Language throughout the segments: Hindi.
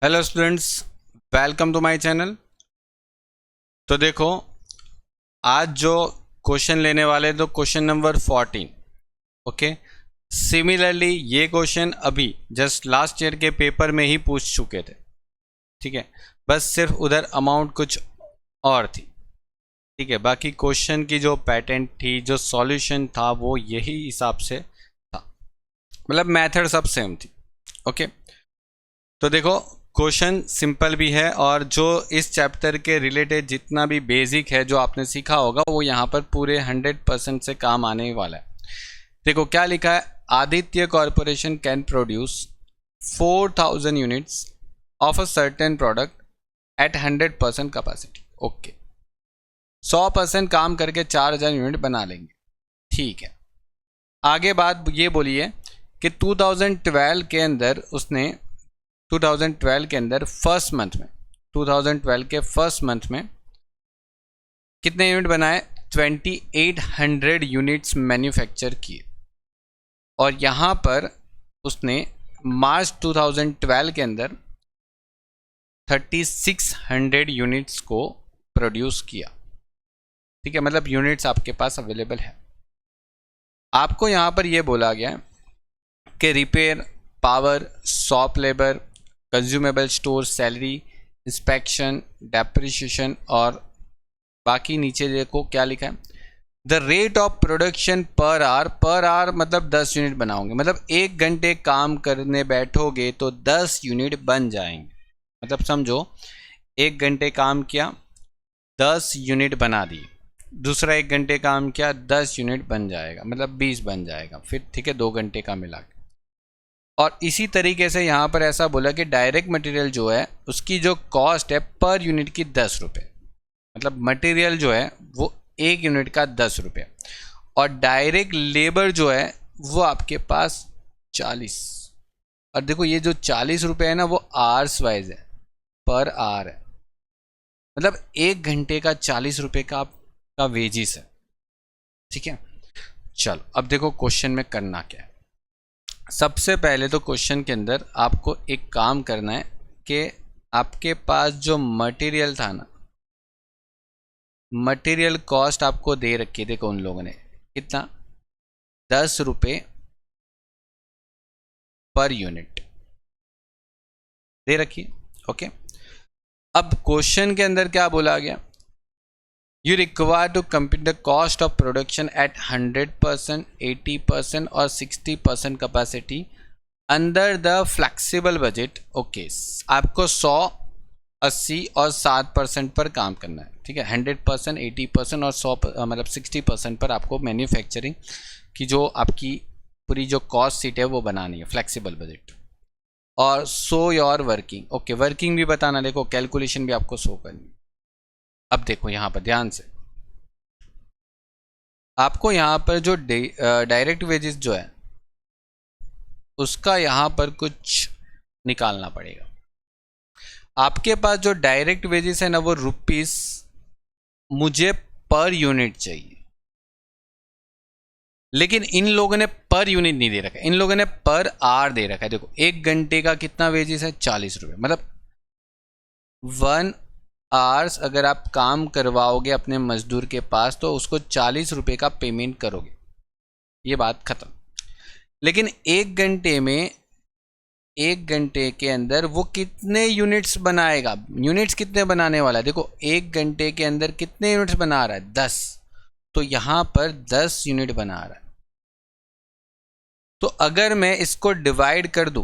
Hello students, welcome to my channel. तो देखो, आज जो क्वेश्चन लेने वाले तो क्वेश्चन नंबर 14। ओके, सिमिलरली ये क्वेश्चन अभी जस्ट लास्ट ईयर के पेपर में ही पूछ चुके थे। ठीक है, बस सिर्फ उधर अमाउंट कुछ और थी। ठीक है, बाकी क्वेश्चन की जो पैटर्न थी, जो सॉल्यूशन था, वो यही हिसाब से था, मतलब मेथड सब सेम थी। ओके, तो देखो, क्वेश्चन सिंपल भी है और जो इस चैप्टर के रिलेटेड जितना भी बेसिक है जो आपने सीखा होगा वो यहाँ पर पूरे 100% से काम आने वाला है। देखो क्या लिखा है, Aditya corporation can produce 4000 units of a certain product at 100% capacity. Okay, 100% काम करके 4000 यूनिट बना लेंगे। ठीक है, आगे बात ये बोलिए कि 2012 के अंदर उसने 2012 के अंदर फर्स्ट मंथ में 2012 के फर्स्ट मंथ में कितने यूनिट बनाए? 2800 यूनिट्स मैन्युफैक्चर किए। और यहाँ पर उसने मार्च 2012 के अंदर 3600 यूनिट्स को प्रोड्यूस किया। ठीक है, मतलब यूनिट्स आपके पास अवेलेबल है। आपको यहाँ पर यह बोला गया कि repair, power, shop labour, consumable store, salary, inspection, depreciation और बाकी नीचे देखो क्या लिखा है, the rate of production per hour मतलब 10 यूनिट बनाओगे, मतलब 1 घंटे काम करने बैठोगे तो 10 यूनिट बन जाएंगे। मतलब समझो 1 घंटे काम किया 10 यूनिट बना दिए, दूसरा 1 घंटे काम किया 10 यूनिट बन जाएगा, मतलब 20 बन जाएगा फिर। ठीक है, 2 घंटे का मिला के। और इसी तरीके से यहाँ पर ऐसा बोला कि डायरेक्ट मटेरियल जो है उसकी जो कॉस्ट है पर यूनिट की 10 रुपये, मतलब मटेरियल जो है वो 1 यूनिट का 10 रुपये, और डायरेक्ट लेबर जो है वो आपके पास 40। और देखो ये जो 40 रुपये है ना वो आवर्स वाइज है, पर आवर है, मतलब 1 घंटे का 40 रुपये का वेजिस है। ठीक है, चलो अब देखो क्वेश्चन में करना क्या है। सबसे पहले तो क्वेश्चन के अंदर आपको एक काम करना है कि आपके पास जो मटेरियल था ना, मटेरियल कॉस्ट आपको दे रखी थी उन लोगों ने, कितना? 10 रुपये पर यूनिट दे रखी। ओके, अब क्वेश्चन के अंदर क्या बोला गया, you require to compute the cost of production at 100%, 80% और 60% capacity under the flexible budget. Okay, आपको 100, 80 और 60% पर काम करना है। ठीक है, 100%, 80% और 100 मतलब 60% पर आपको मैन्युफैक्चरिंग की जो आपकी पूरी जो कॉस्ट सीट है वो बनानी है, फ्लेक्सिबल बजट। और show your working. Okay, working भी बताना, देखो कैलकुलेशन भी आपको शो करनी। अब देखो यहाँ पर ध्यान से, आपको यहाँ पर जो डायरेक्ट वेजेस जो है उसका यहाँ पर कुछ निकालना पड़ेगा। आपके पास जो डायरेक्ट वेजेस है ना वो रुपीस मुझे पर यूनिट चाहिए, लेकिन इन लोगों ने पर यूनिट नहीं दे रखा है, इन लोगों ने पर आवर दे रखा है। देखो 1 घंटे का कितना वेजेस है? 40 रुपये, मतलब 1 आवर्स अगर आप काम करवाओगे अपने मजदूर के पास तो उसको 40 रुपये का पेमेंट करोगे, ये बात खत्म। लेकिन 1 घंटे के अंदर वो कितने यूनिट्स बनाएगा? यूनिट्स कितने बनाने वाला है? देखो 1 घंटे के अंदर कितने यूनिट्स बना रहा है? 10। तो यहाँ पर 10 यूनिट बना रहा है। तो अगर मैं इसको डिवाइड कर दूं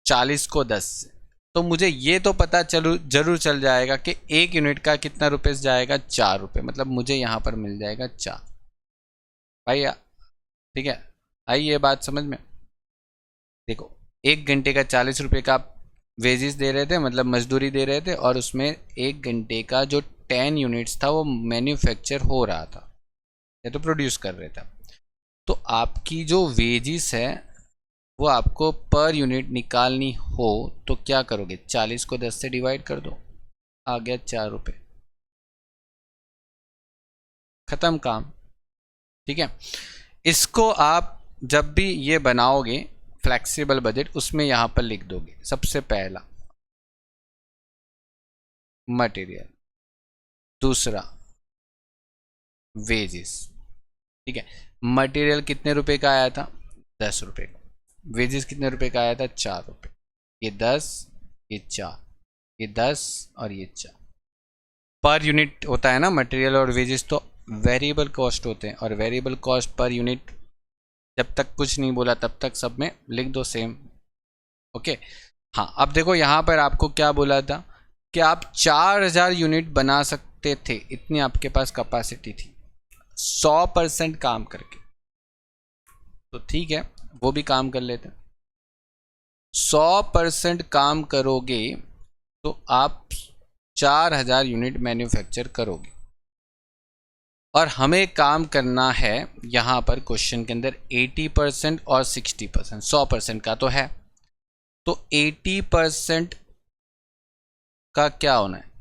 40 को 10 से, तो मुझे ये तो पता जरूर चल जाएगा कि 1 यूनिट का कितना रुपये जाएगा? 4 रुपये, मतलब मुझे यहाँ पर मिल जाएगा 4 भाई। ठीक है, आई ये बात समझ में? देखो 1 घंटे का 40 रुपये का वेजेस दे रहे थे, मतलब मजदूरी दे रहे थे, और उसमें 1 घंटे का जो 10 यूनिट्स था वो मैन्युफैक्चर हो रहा था या तो प्रोड्यूस कर रहे थे। तो आपकी जो वेजेस है वो आपको पर यूनिट निकालनी हो तो क्या करोगे? 40 को 10 से डिवाइड कर दो, आ गया 4 रुपये, ख़त्म काम। ठीक है, इसको आप जब भी ये बनाओगे फ्लेक्सिबल बजट, उसमें यहाँ पर लिख दोगे सबसे पहला मटेरियल, दूसरा वेजेस। ठीक है, मटेरियल कितने रुपए का आया था? 10 रुपए का। वेजेस कितने रुपए का आया था? 4 रुपए। ये 10, ये 4, ये 10 और ये 4 पर यूनिट होता है ना मटेरियल और वेजेस, तो वेरिएबल कॉस्ट होते हैं। और वेरिएबल कॉस्ट पर यूनिट जब तक कुछ नहीं बोला तब तक सब में लिख दो सेम। ओके, हाँ अब देखो यहाँ पर आपको क्या बोला था कि आप 4000 यूनिट बना सकते थे, इतनी आपके पास कैपेसिटी थी 100% काम करके। तो ठीक है, वो भी काम कर लेते हैं। 100% काम करोगे तो आप 4000 यूनिट मैन्युफैक्चर करोगे। और हमें काम करना है यहाँ पर क्वेश्चन के अंदर 80% और 60%। 100% का तो है, तो 80% का क्या होना है?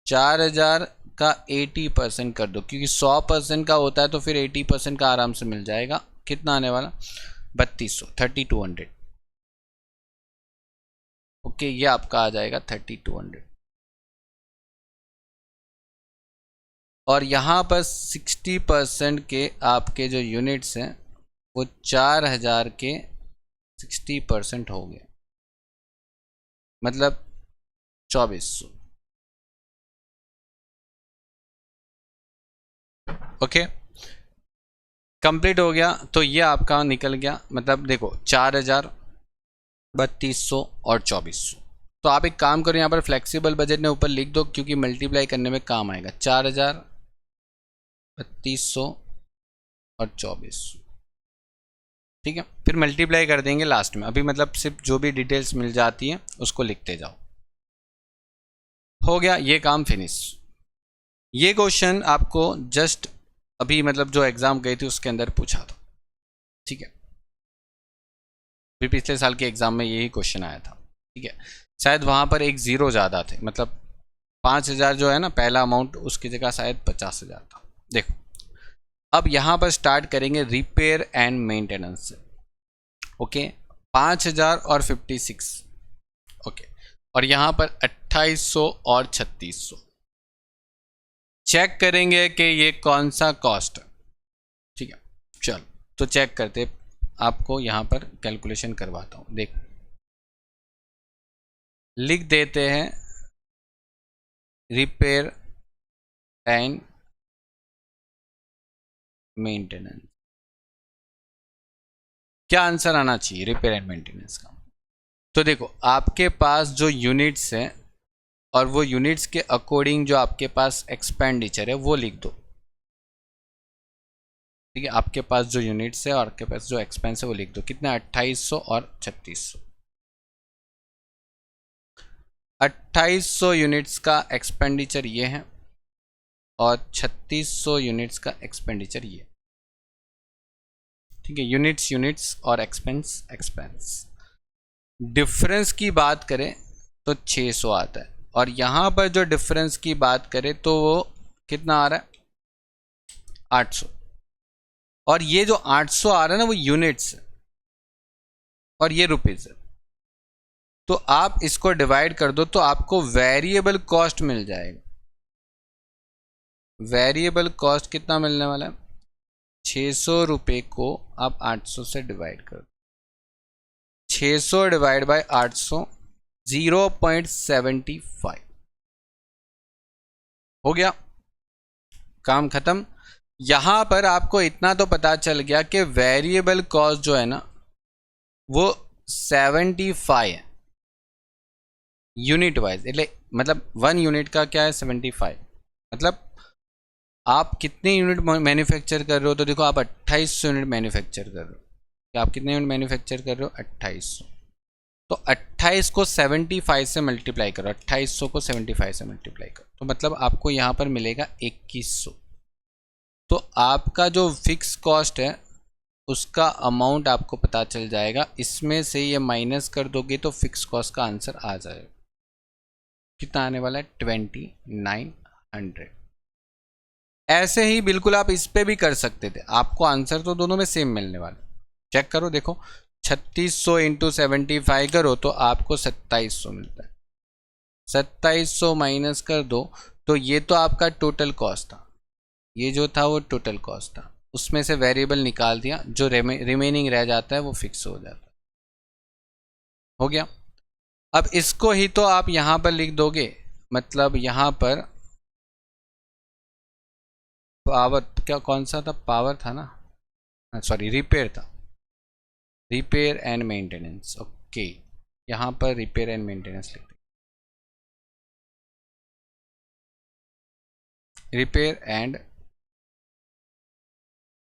4000 का 80% कर दो, क्योंकि 100% का होता है तो फिर 80% का आराम से मिल जाएगा। कितना आने वाला? 3200, 3200। ओके, ये आपका आ जाएगा 3200। और यहाँ पर 60% के आपके जो यूनिट्स हैं वो 4000 के 60% हो गए, मतलब 2400। ओके, कंप्लीट हो गया। तो ये आपका निकल गया, मतलब देखो 4000, 3200 और 2400। तो आप एक काम करो, यहाँ पर फ्लेक्सिबल बजट ने ऊपर लिख दो, क्योंकि मल्टीप्लाई करने में काम आएगा। 4000, 3200 और 2400। ठीक है, फिर मल्टीप्लाई कर देंगे लास्ट में। अभी मतलब सिर्फ जो भी डिटेल्स मिल जाती है उसको लिखते जाओ। हो गया ये काम फिनिश। ये क्वेश्चन आपको जस्ट अभी मतलब जो एग्जाम गई थी उसके अंदर पूछा था। ठीक है, फिर पिछले साल के एग्जाम में यही क्वेश्चन आया था। ठीक है, शायद वहाँ पर एक ज़ीरो ज़्यादा थे, मतलब 5000 जो है ना पहला अमाउंट, उसकी जगह शायद 50,000 था। देखो अब यहाँ पर स्टार्ट करेंगे रिपेयर एंड मेंटेनेंस से। ओके, 5000 और 56। ओके, और यहाँ पर 2800 और 3600। चेक करेंगे कि ये कौन सा कॉस्ट है। ठीक है, चलो तो चेक करते, आपको यहाँ पर कैलकुलेशन करवाता हूँ। देख लिख देते हैं रिपेयर एंड मेंटेनेंस। क्या आंसर आना चाहिए रिपेयर एंड मेंटेनेंस का? तो देखो आपके पास जो यूनिट्स हैं और वो यूनिट्स के अकॉर्डिंग जो आपके पास एक्सपेंडिचर है वो लिख दो। ठीक है, आपके पास जो यूनिट्स है और आपके पास जो एक्सपेंस है वो लिख दो। कितना? 2800 और 3600। 2800 यूनिट्स का एक्सपेंडिचर ये है और 3600 यूनिट्स का एक्सपेंडिचर ये। ठीक है, यूनिट्स यूनिट्स और एक्सपेंस एक्सपेंस। डिफरेंस की बात करें तो 600 आता है, और यहाँ पर जो डिफरेंस की बात करें तो वो कितना आ रहा है? 800। और ये जो 800 आ रहा है ना वो यूनिट्स है और ये रुपीज है। तो आप इसको डिवाइड कर दो तो आपको वेरिएबल कॉस्ट मिल जाएगा। वेरिएबल कॉस्ट कितना मिलने वाला है? 600 रुपये को आप 800 से डिवाइड कर दो। 600 डिवाइड बाय 800, 0.75 हो गया, काम खत्म। यहां पर आपको इतना तो पता चल गया कि वेरिएबल कॉस्ट जो है ना वो 75 है यूनिट वाइज। मतलब 1 यूनिट का क्या है? 75। मतलब आप कितने यूनिट मैन्युफैक्चर कर रहे हो? तो देखो आप 2800 यूनिट मैन्युफैक्चर कर रहे हो। क्या आप कितने यूनिट मैन्युफैक्चर कर रहे हो? 2800। तो 28 को 75 से मल्टीप्लाई करो, 2800 को 75 से मल्टीप्लाई करो, तो मतलब आपको यहाँ पर मिलेगा 2100। तो आपका जो फिक्स कॉस्ट है उसका अमाउंट आपको पता चल जाएगा। इसमें से ये माइनस कर दोगे तो फिक्स कॉस्ट का आंसर आ जाएगा। कितना आने वाला है? 2900। ऐसे ही बिल्कुल आप इस पे भी कर सकते थे, आपको आंसर तो दोनों में सेम मिलने वाला। चेक करो, देखो 3600 इंटू 75 करो तो आपको 2700 मिलता है। 2700 माइनस कर दो तो ये तो आपका टोटल कॉस्ट था, ये जो था वो टोटल कॉस्ट था, उसमें से वेरिएबल निकाल दिया, जो रिमेनिंग रह जाता है वो फिक्स हो जाता है। हो गया। अब इसको ही तो आप यहाँ पर लिख दोगे, मतलब यहाँ पर पावर, क्या कौन सा था, पावर था ना, सॉरी रिपेयर था, रिपेयर एंड मेंटेनेंस। ओके, यहाँ पर रिपेयर एंड मेंटेनेंस लिखते, रिपेयर एंड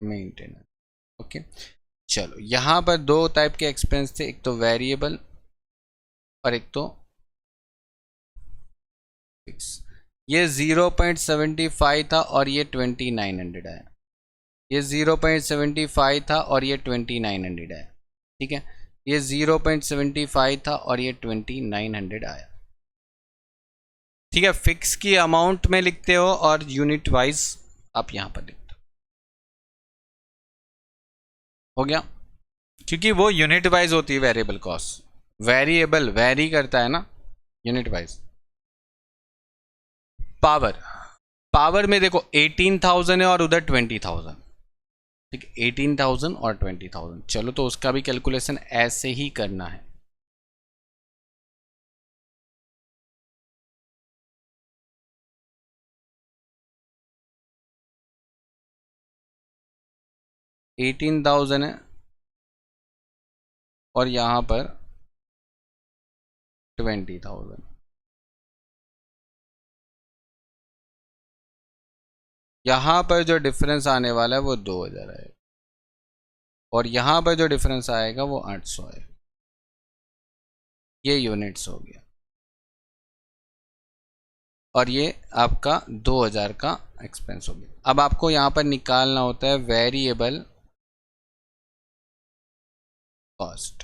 मेंटेनेंस। ओके, चलो यहाँ पर दो टाइप के एक्सपेंस थे, एक तो वेरिएबल और एक तो फिक्स। ये 0.75 था और ये 2900 आया, ये 0.75 था और ये 2900 आया। ठीक है, ये 0.75 था और ये 2900 आया। ठीक है, फिक्स की अमाउंट में लिखते हो और यूनिट वाइज आप यहां पर लिखते हो गया, क्योंकि वो यूनिट वाइज होती है वेरिएबल कॉस्ट, वेरिएबल वेरी करता है ना यूनिट वाइज। पावर, पावर में देखो 18,000 है और उधर 20,000। ठीक है, 18,000 और 20,000, चलो तो उसका भी कैलकुलेशन ऐसे ही करना है। एटीन थाउजेंड है और यहां पर 20,000। यहां पर जो डिफरेंस आने वाला है वो 2,000 आएगा और यहां पर जो डिफरेंस आएगा वो 800 आएगा। ये यूनिट्स हो गया और ये आपका 2,000 का एक्सपेंस हो गया। अब आपको यहां पर निकालना होता है वेरिएबल कॉस्ट,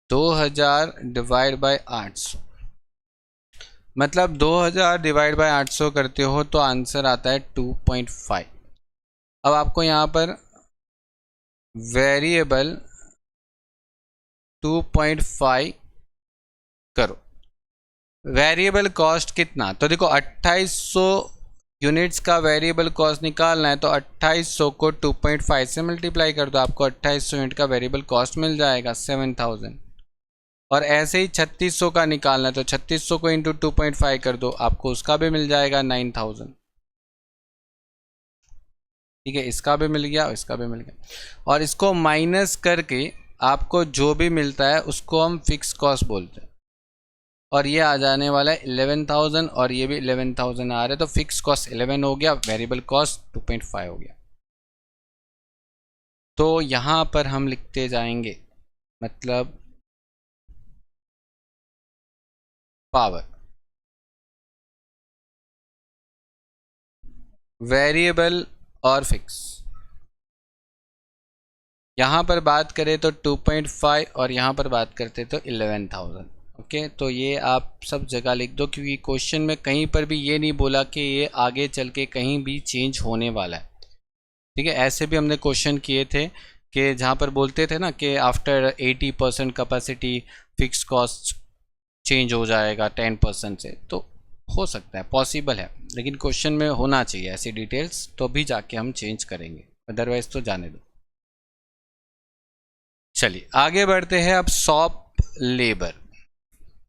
2,000 डिवाइड बाय 800, मतलब 2,000 डिवाइड बाय 800 करते हो तो आंसर आता है 2.5। अब आपको यहाँ पर वेरिएबल 2.5 करो, वेरिएबल कॉस्ट कितना, तो देखो 2800 यूनिट्स का वेरिएबल कॉस्ट निकालना है, तो 2800 को 2.5 से मल्टीप्लाई कर दो, आपको 2800 यूनिट का वेरिएबल कॉस्ट मिल जाएगा 7,000। और ऐसे ही 3600 का निकालना है तो 3600 को इंटू 2.5 कर दो, आपको उसका भी मिल जाएगा 9,000। ठीक है, इसका भी मिल गया और इसका भी मिल गया, और इसको माइनस करके आपको जो भी मिलता है उसको हम फिक्स कॉस्ट बोलते हैं, और ये आ जाने वाला है 11,000 और ये भी 11,000 आ रहा है, तो फिक्स कॉस्ट 11 हो गया, वेरिएबल कॉस्ट 2.5 हो गया। तो यहाँ पर हम लिखते जाएंगे, मतलब पावर, वेरिएबल और फिक्स। यहाँ पर बात करें तो 2.5 और यहाँ पर बात करते तो 11,000। ओके, तो ये आप सब जगह लिख दो, क्योंकि क्वेश्चन में कहीं पर भी ये नहीं बोला कि ये आगे चल के कहीं भी चेंज होने वाला है। ठीक है, ऐसे भी हमने क्वेश्चन किए थे कि जहाँ पर बोलते थे ना कि after 80% capacity fix cost change हो जाएगा 10% से, तो हो सकता है, पॉसिबल है, लेकिन क्वेश्चन में होना चाहिए ऐसी डिटेल्स, तो भी जाके हम चेंज करेंगे, अदरवाइज तो जाने दो। चलिए आगे बढ़ते हैं। अब शॉप लेबर,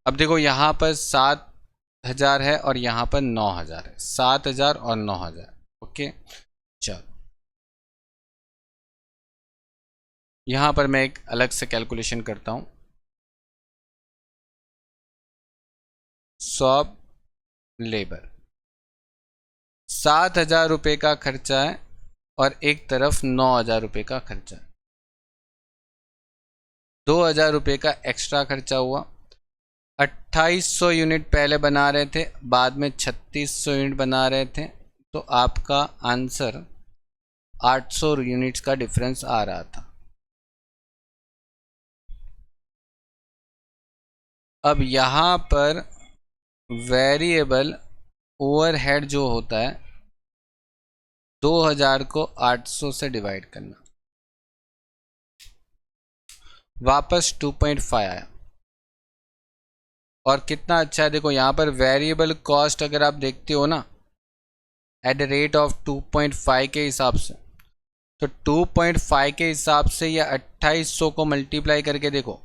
अब देखो यहाँ पर 7,000 है और यहाँ पर 9,000 है, 7,000 और 9,000। ओके, चलो यहाँ पर मैं एक अलग से कैलकुलेशन करता हूँ। शॉप लेबर 7,000 रुपये का खर्चा है और एक तरफ 9,000 रुपये का खर्चा है, 2,000 रुपये का एक्स्ट्रा खर्चा हुआ। 2800 यूनिट पहले बना रहे थे, बाद में 3600 यूनिट बना रहे थे, तो आपका आंसर 800 यूनिट्स का डिफरेंस आ रहा था। अब यहाँ पर वेरिएबल ओवरहेड जो होता है, 2,000 को 800 से डिवाइड करना, वापस 2.5 आया, और कितना अच्छा है, देखो यहाँ पर वेरिएबल कॉस्ट अगर आप देखते हो ना एट द रेट ऑफ 2.5 के हिसाब से, तो 2.5 के हिसाब से या 2800 को मल्टीप्लाई करके देखो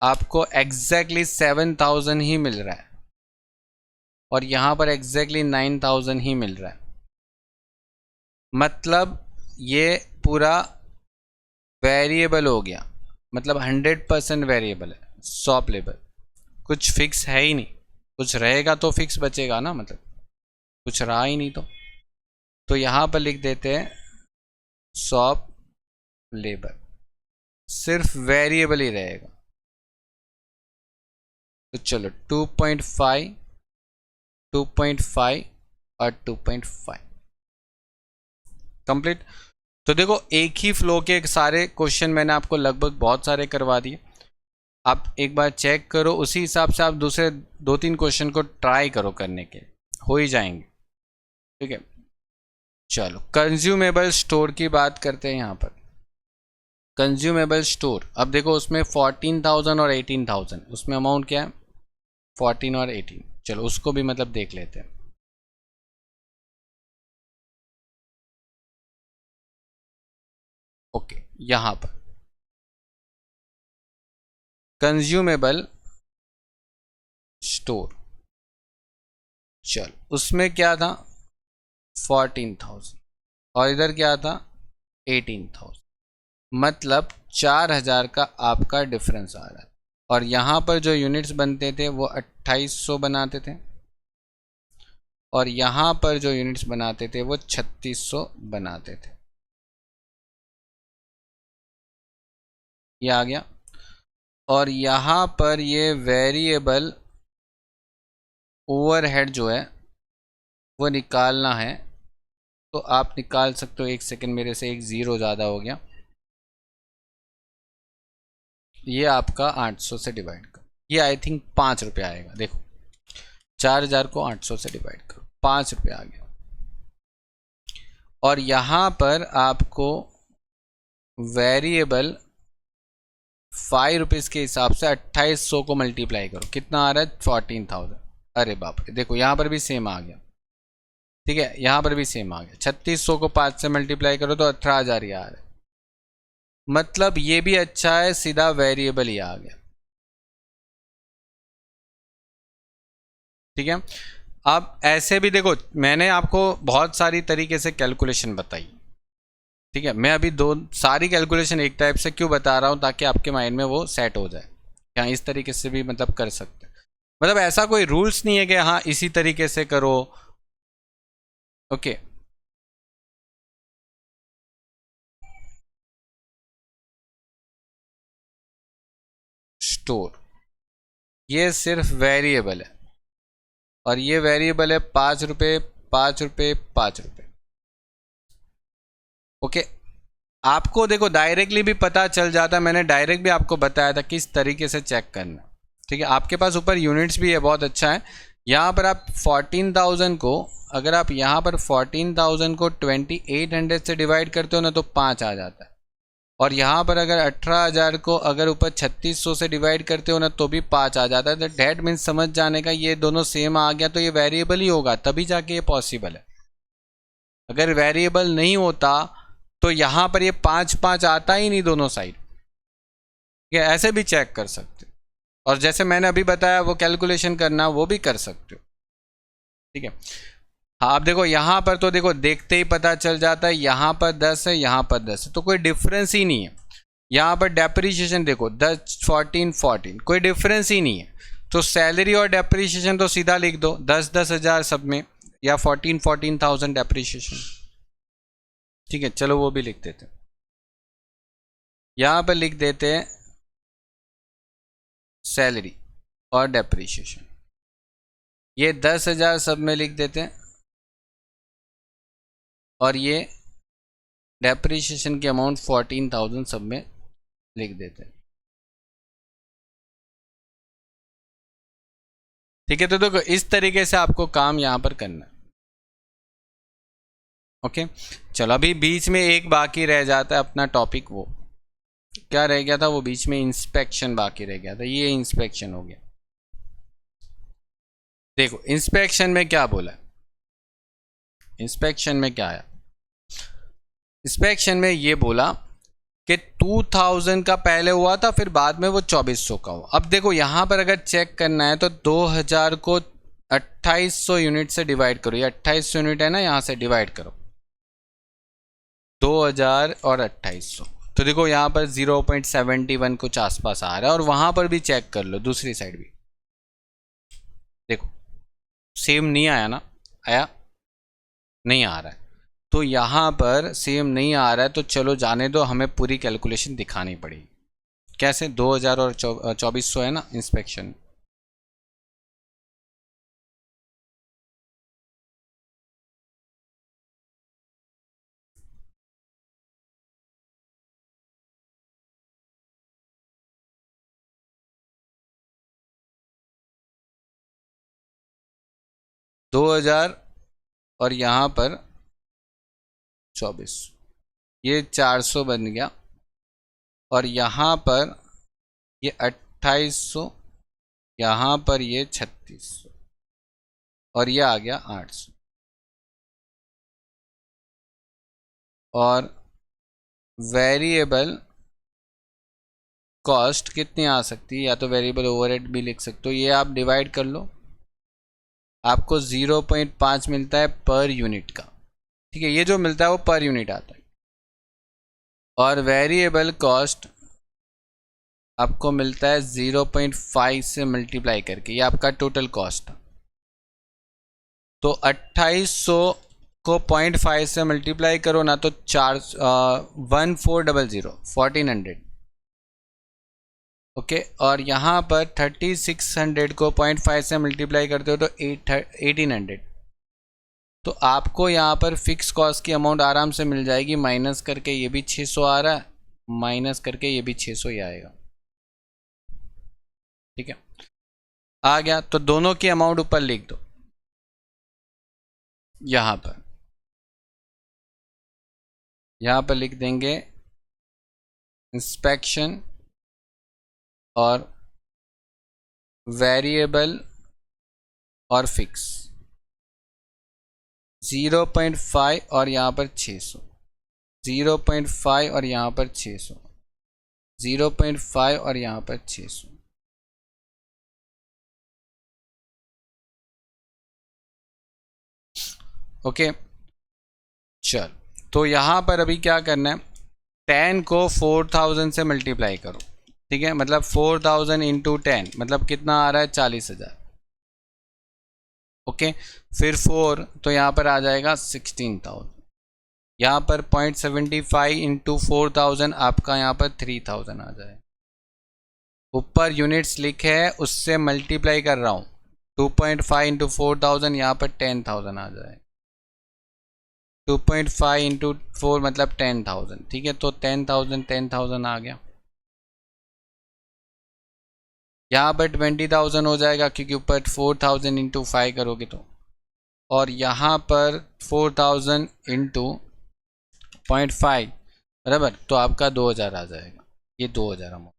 आपको एग्जैक्टली 7000 ही मिल रहा है और यहाँ पर एग्जैक्टली 9000 ही मिल रहा है। मतलब ये पूरा वेरिएबल हो गया, मतलब 100% वेरिएबल है शॉप लेबर, कुछ फिक्स है ही नहीं। कुछ रहेगा तो फिक्स बचेगा ना, मतलब कुछ रहा ही नहीं तो यहाँ पर लिख देते हैं शॉप लेबर, सिर्फ वेरिएबल ही रहेगा। तो चलो 2.5 2.5 और 2.5 कंप्लीट। तो देखो एक ही फ्लो के सारे क्वेश्चन मैंने आपको लगभग बहुत सारे करवा दिए। आप एक बार चेक करो, उसी हिसाब से आप दूसरे 2-3 क्वेश्चन को ट्राई करो करने के, हो ही जाएंगे। ठीक है, चलो कंज्यूमेबल स्टोर की बात करते हैं। यहाँ पर कंज्यूमेबल स्टोर, अब देखो उसमें 14,000 और 18,000, उसमें अमाउंट क्या है 14 और 18। चलो उसको भी मतलब देख लेते हैं। ओके, यहाँ पर कंज्यूमेबल स्टोर, चल उसमें क्या था 14,000 और इधर क्या था 18,000, मतलब 4,000 का आपका डिफरेंस आ रहा है। और यहाँ पर जो यूनिट्स बनते थे वो 2800 बनाते थे और यहाँ पर जो यूनिट्स बनाते थे वो 3600 बनाते थे। ये आ गया। और यहाँ पर ये वेरिएबल ओवरहेड जो है वो निकालना है, तो आप निकाल सकते हो। एक सेकंड, मेरे से एक ज़ीरो ज़्यादा हो गया। ये आपका 800 से डिवाइड करो, ये आई थिंक 5 रुपये आएगा। देखो 4,000 को 800 से डिवाइड करो, 5 रुपये आ गया। और यहाँ पर आपको वेरिएबल 5 रुपीज़ के हिसाब से 2800 को मल्टीप्लाई करो, कितना आ रहा है 14,000। अरे बाप रे, देखो यहाँ पर भी सेम आ गया। ठीक है, यहाँ पर भी सेम आ गया। 3600 को 5 से मल्टीप्लाई करो तो 18,000 ही आ रहा है। मतलब ये भी अच्छा है, सीधा वेरिएबल ही आ गया। ठीक है, अब ऐसे भी देखो मैंने आपको बहुत सारी तरीके से कैलकुलेशन बताई। ठीक है, मैं अभी सारी कैलकुलेशन एक टाइप से क्यों बता रहा हूँ, ताकि आपके माइंड में वो सेट हो जाए। यहाँ इस तरीके से भी मतलब कर सकते हैं, मतलब ऐसा कोई रूल्स नहीं है कि हाँ इसी तरीके से करो। ओके, स्टोर ये सिर्फ वेरिएबल है और ये वेरिएबल है 5 रुपये 5 रुपये 5 रुपये। ओके, आपको देखो डायरेक्टली भी पता चल जाता है, मैंने डायरेक्ट भी आपको बताया था किस तरीके से चेक करना। ठीक है, आपके पास ऊपर यूनिट्स भी है, बहुत अच्छा है। यहाँ पर आप 14,000 को, अगर आप यहाँ पर 14,000 को 2800 से डिवाइड करते हो ना तो 5 आ जाता है। और यहाँ पर अगर 18,000 को अगर ऊपर 3600 से डिवाइड करते हो ना तो भी 5 आ जाता है। तो डेट मीन्स समझ जाने का, ये दोनों सेम आ गया तो ये वेरिएबल ही होगा, तभी जाके ये पॉसिबल है। अगर वेरिएबल नहीं होता तो यहाँ पर ये 5-5 आता ही नहीं दोनों साइड। ठीक है, ऐसे भी चेक कर सकते हो, और जैसे मैंने अभी बताया वो कैलकुलेशन करना वो भी कर सकते हो। ठीक है, हाँ आप देखो यहाँ पर तो देखो देखते ही पता चल जाता है, यहाँ पर 10 है यहाँ पर 10 है, तो कोई डिफरेंस ही नहीं है। यहाँ पर डेप्रीशिएशन देखो 10 14 14, कोई डिफरेंस ही नहीं है। तो सैलरी और डेप्रीशिएशन तो सीधा लिख दो 10-10 हज़ार सब में, या 14,000 डेप्रीशिएशन। ठीक है, चलो वो भी लिख देते हैं। यहाँ पर लिख देते हैं सैलरी और डेप्रीशिएशन, ये 10,000 सब में लिख देते हैं, और ये डेप्रीशिएशन की अमाउंट 14,000 सब में लिख देते हैं। ठीक है, तो देखो इस तरीके से आपको काम यहाँ पर करना है। ओके, चलो अभी बीच में एक बाकी रह जाता है अपना टॉपिक, वो क्या रह गया था, वो बीच में इंस्पेक्शन बाकी रह गया था। ये इंस्पेक्शन हो गया। देखो इंस्पेक्शन में क्या बोला है, इंस्पेक्शन में क्या आया, इंस्पेक्शन में ये बोला कि 2000 का पहले हुआ था, फिर बाद में वो 2400 का हुआ। अब देखो यहाँ पर अगर चेक करना है तो 2000 को 2800 यूनिट से डिवाइड करो, ये 2800 यूनिट है ना, यहाँ से डिवाइड करो 2000 और 2800, तो देखो यहाँ पर 0.71 कुछ आसपास आ रहा है। और वहाँ पर भी चेक कर लो, दूसरी साइड भी देखो सेम नहीं आया ना, आया नहीं आ रहा है, तो यहाँ पर सेम नहीं आ रहा है, तो चलो जाने दो, हमें पूरी कैलकुलेशन दिखानी पड़ेगी। कैसे, 2000 और 2400 है ना इंस्पेक्शन, दो हजार और यहाँ पर 24, ये 400 बन गया, और यहाँ पर ये 2800, यहाँ पर ये 3600, और ये आ गया 800। और वेरिएबल कॉस्ट कितनी आ सकती है, या तो वेरिएबल ओवरहेड भी लिख सकते हो, ये आप डिवाइड कर लो, आपको 0.5 मिलता है पर यूनिट का, ठीक है, ये जो मिलता है वो पर यूनिट आता है। और वेरिएबल कॉस्ट आपको मिलता है 0.5 से मल्टीप्लाई करके, ये आपका टोटल कॉस्ट। तो 2800 को 0.5 से मल्टीप्लाई करो ना, तो 1400 ओके। और यहाँ पर 3600 को 0.5 से मल्टीप्लाई करते हो तो 1800, तो आपको यहाँ पर फिक्स कॉस्ट की अमाउंट आराम से मिल जाएगी, माइनस करके ये भी 600 आ रहा है, माइनस करके ये भी 600 ही आएगा, ठीक है, आ गया। तो दोनों की अमाउंट ऊपर लिख दो, यहाँ पर लिख देंगे इंस्पेक्शन और वेरिएबल और फिक्स 0.5 और यहाँ पर 600, 0.5 और यहाँ पर 600, 0.5 और यहाँ पर 600। ओके चल, तो यहाँ पर अभी क्या करना है, 10 को 4000 से मल्टीप्लाई करो, ठीक है, मतलब 4000 इंटू 10 मतलब कितना आ रहा है, 40,000। ओके, फिर 4 तो यहाँ पर आ जाएगा 16,000, यहाँ पर 0.75 इंटू 4000 आपका यहाँ पर 3000 आ जाएगा। ऊपर यूनिट्स लिखे है उससे मल्टीप्लाई कर रहा हूँ, 2.5 इंटू 4000 यहाँ पर 10,000 आ जाएगा, 2.5 इंटू 4 मतलब 10,000, ठीक है, तो 10,000 आ गया। यहाँ पर 20,000 हो जाएगा क्योंकि ऊपर 4000 इंटू 5 करोगे तो, और यहाँ पर 4000 इंटू 0.5 बराबर, तो आपका 2000 आ जाएगा, ये 2000 अमाउंट।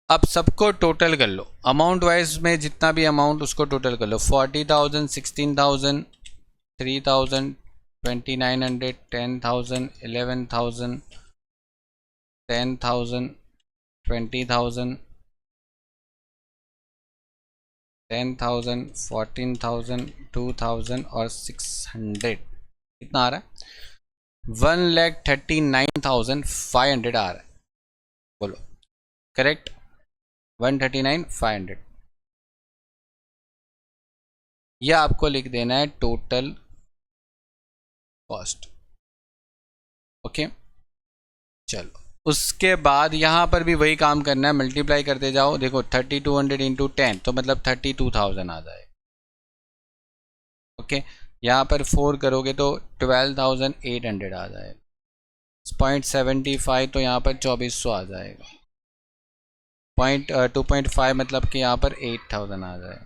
अब सबको टोटल कर लो, अमाउंट वाइज में जितना भी अमाउंट उसको टोटल कर लो, 40,000, 16,000, 3,000, 2,900, 10,000, 11,000, 10,000, 20,000, 10,000, 14,000, 2,000 और 600, कितना आ रहा है, 1,39,500 आ रहा है, बोलो करेक्ट, 139,500। यह आपको लिख देना है टोटल कॉस्ट। ओके चलो, उसके बाद यहाँ पर भी वही काम करना है, मल्टीप्लाई करते जाओ, देखो 3200 इंटू 10 तो मतलब 32,000 आ जाए। ओके, यहाँ पर 4 करोगे तो 12,800 आ जाएगा, 0.75 तो यहाँ पर 2400 आ जाएगा, 2.5 मतलब कि यहाँ पर 8,000 आ जाएगा,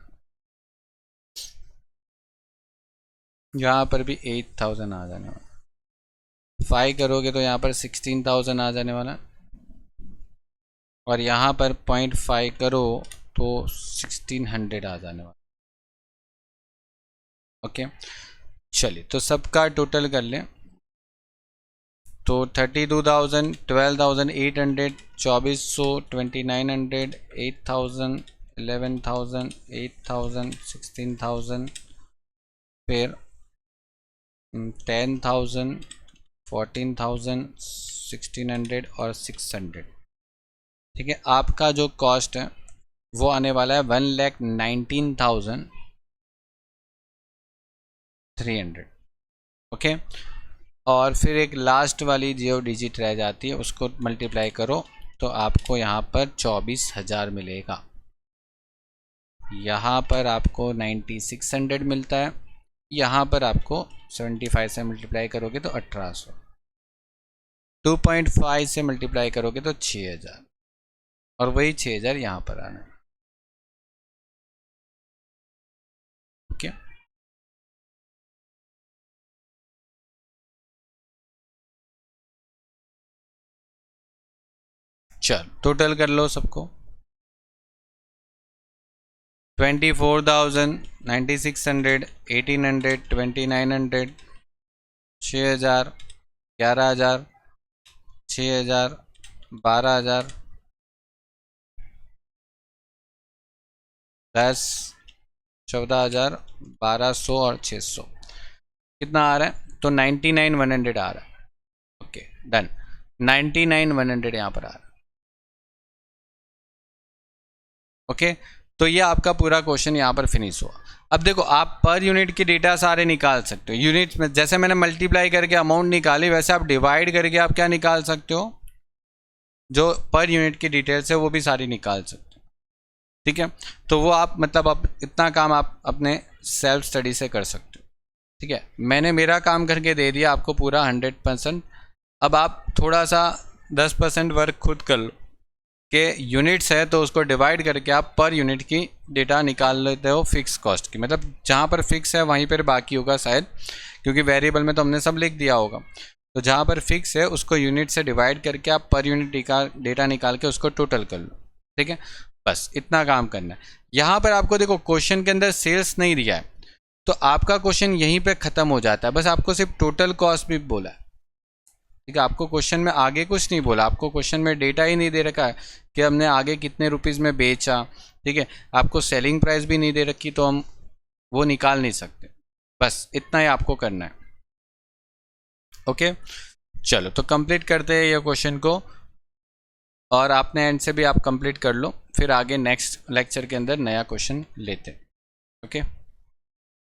यहाँ पर भी 8,000 आ जाने वाला, 5 करोगे तो यहाँ पर 16,000 आ जाने वाला, और यहाँ पर 0.5 करो तो 1600 आ जाने वाला। ओके चलिए, तो सबका टोटल कर लें। तो 32,000, 12,800, 2400, 2,900, 8,000, 11,000, 8,000, 16,000, फिर 10,000, 14,000, 1,600 और 600। ठीक है, आपका जो कॉस्ट है वो आने वाला है 1,19,300। ओके, और फिर एक लास्ट वाली जो डिजिट रह जाती है उसको मल्टीप्लाई करो तो आपको यहाँ पर 24,000 मिलेगा। यहाँ पर आपको 9,600 मिलता है, यहाँ पर आपको 75 से मल्टीप्लाई करोगे तो 1,800, 2.5 से मल्टीप्लाई करोगे तो 6,000, और वही 6,000 यहाँ पर आना है। ओके, चल टोटल कर लो सबको। 24,000, 9,600, 1,800, 2,900, 6,000, 11,000, 6,000, 12,000, 10, 14,000, 1,200 और 600, कितना आ रहा है? तो 99,100 आ रहा है। ओके डन, 99,100 यहाँ पर आ रहा है। ओके, तो ये आपका पूरा क्वेश्चन यहाँ पर फिनिश हुआ। अब देखो, आप पर यूनिट की डेटा सारे निकाल सकते हो। यूनिट में जैसे मैंने मल्टीप्लाई करके अमाउंट निकाली, वैसे आप डिवाइड करके आप क्या निकाल सकते हो, जो पर यूनिट की डिटेल्स है वो भी सारी निकाल सकते हो। ठीक है, तो वो आप मतलब अब इतना काम आप अपने सेल्फ स्टडी से कर सकते हो। ठीक है, मैंने मेरा काम करके दे दिया आपको पूरा 100%। अब आप थोड़ा सा 10% वर्क खुद कर लो कि यूनिट्स है तो उसको डिवाइड करके आप पर यूनिट की डेटा निकाल लेते हो फिक्स कॉस्ट की, मतलब जहाँ पर फिक्स है वहीं पर बाकी होगा शायद, क्योंकि वेरिएबल में तो हमने सब लिख दिया होगा। तो जहाँ पर फिक्स है उसको यूनिट से डिवाइड करके आप पर यूनिट डेटा निकाल के उसको टोटल कर लो। ठीक है, बस इतना काम करना है। यहाँ पर आपको देखो क्वेश्चन के अंदर सेल्स नहीं दिया है, तो आपका क्वेश्चन यहीं पे ख़त्म हो जाता है। बस आपको सिर्फ टोटल कॉस्ट भी बोला है। ठीक है, आपको क्वेश्चन में आगे कुछ नहीं बोला, आपको क्वेश्चन में डेटा ही नहीं दे रखा है कि हमने आगे कितने रुपीज़ में बेचा। ठीक है, आपको सेलिंग प्राइस भी नहीं दे रखी, तो हम वो निकाल नहीं सकते। बस इतना ही आपको करना है। ओके चलो, तो कंप्लीट करते हैं ये क्वेश्चन को, और आपने एंड से भी आप कंप्लीट कर लो, फिर आगे नेक्स्ट लेक्चर के अंदर नया क्वेश्चन लेते हैं। ओके।